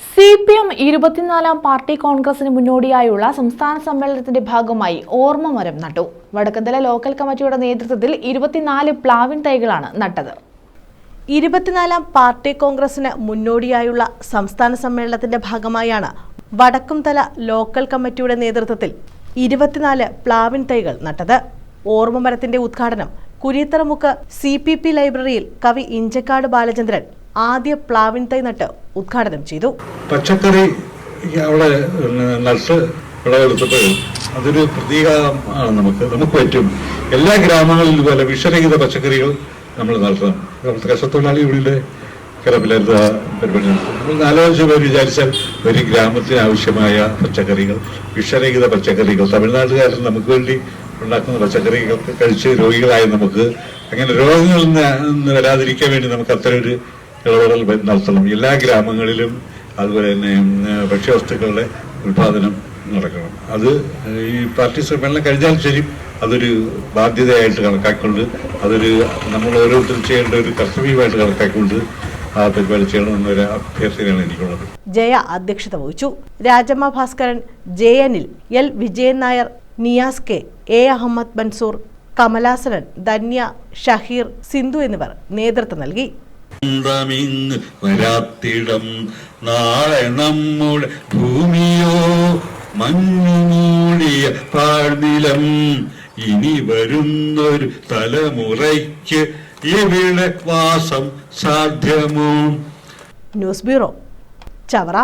CPM 24-ാം party കോൺഗ്രസിന് മുന്നോടിയായുള്ള സംസ്ഥാന സമ്മേളനത്തിന്റെ ഭാഗമായി ഓർമ്മമരം നട്ടു. വടക്കന്തല ലോക്കൽ കമ്മിറ്റിയുടെ നേതൃത്വത്തിൽ 24 പ്ലാവിൻ തൈകളാണ് നട്ടത്. 24-ാം പാർട്ടി കോൺഗ്രസിന് മുന്നോടിയായുള്ള സംസ്ഥാന സമ്മേളനത്തിന്റെ ഭാഗമായാണ് വടക്കന്തല ലോക്കൽ കമ്മിറ്റിയുടെ നേതൃത്വത്തിൽ 24 പ്ലാവിൻ തൈകൾ നട്ടത്. ഓർമ്മമരത്തിന്റെ ഉദ്ഘാടനം കുരിയത്തറമുക്ക് CPP ലൈബ്രറിയിൽ കവി ഇഞ്ചക്കാട് ബാലചന്ദ്രൻ ആദ്യ പ്ലാവിൻ തൈ നട്ട് ഉദ്ഘാടനം ചെയ്തു. പച്ചക്കറി അവിടെ നട്ട് വിളവെടുത്തപ്പോൾ അതൊരു പ്രതീകമാണ്. നമുക്ക് പറ്റും എല്ലാ ഗ്രാമങ്ങളിലും പോലെ വിഷരഹിത പച്ചക്കറികൾ നമ്മൾ നടത്തണം. കർഷകത്തൊഴിലാളി ഇവിടെ കിടപ്പിലായിരുന്ന പരിപാടി നടത്തും. നമ്മൾ 4-5 പേര് വിചാരിച്ചാൽ ഒരു ഗ്രാമത്തിന് ആവശ്യമായ പച്ചക്കറികൾ, വിഷരഹിത പച്ചക്കറികൾ, തമിഴ്നാട്ടുകാരൻ നമുക്ക് വേണ്ടി ഉണ്ടാക്കുന്ന പച്ചക്കറികൾക്ക് കഴിച്ച് രോഗികളായ നമുക്ക് അങ്ങനെ രോഗങ്ങളിൽ നിന്ന് വരാതിരിക്കാൻ വേണ്ടി നമുക്ക് അത്തരം ഒരു ഇടപെടൽ നടത്തണം. എല്ലാ ഗ്രാമങ്ങളിലും അതുപോലെ തന്നെ ഭക്ഷ്യവസ്തുക്കളുടെ ഉൽപാദനം നടക്കണം. അത് ഈ പാർട്ടി സമ്മേളനം കഴിഞ്ഞാൽ ശരി, അതൊരു ബാധ്യതയായിട്ട് കണക്കാക്കിക്കൊണ്ട് അതൊരു നമ്മൾ ഓരോരുത്തരും ചെയ്യേണ്ട ഒരു കർത്തവ്യമായിട്ട് കണക്കാക്കിക്കൊണ്ട് ആ പരിപാടി ചെയ്യണമെന്നൊരു അഭ്യർത്ഥനയാണ് എനിക്കുള്ളത്. ജയ അധ്യക്ഷത വഹിച്ചു. Rajamma Bhaskaran, JNL, L Vijayan Nair, Niyas K, A Ahmed Mansoor, Kamalasanan, Dhanya, Shaheer, Sindhu എന്നിവർ നേതൃത്വം നൽകി. വരാത്തിടം നാളെ നമ്മുടെ ഭൂമിയോ മഞ്ഞുമൂടിയ പാഴ്നിലം, ഇനി വരുന്നൊരു തലമുറയ്ക്ക് ഇവിടെ വാസം സാധ്യമോ. News bureau, Chavara.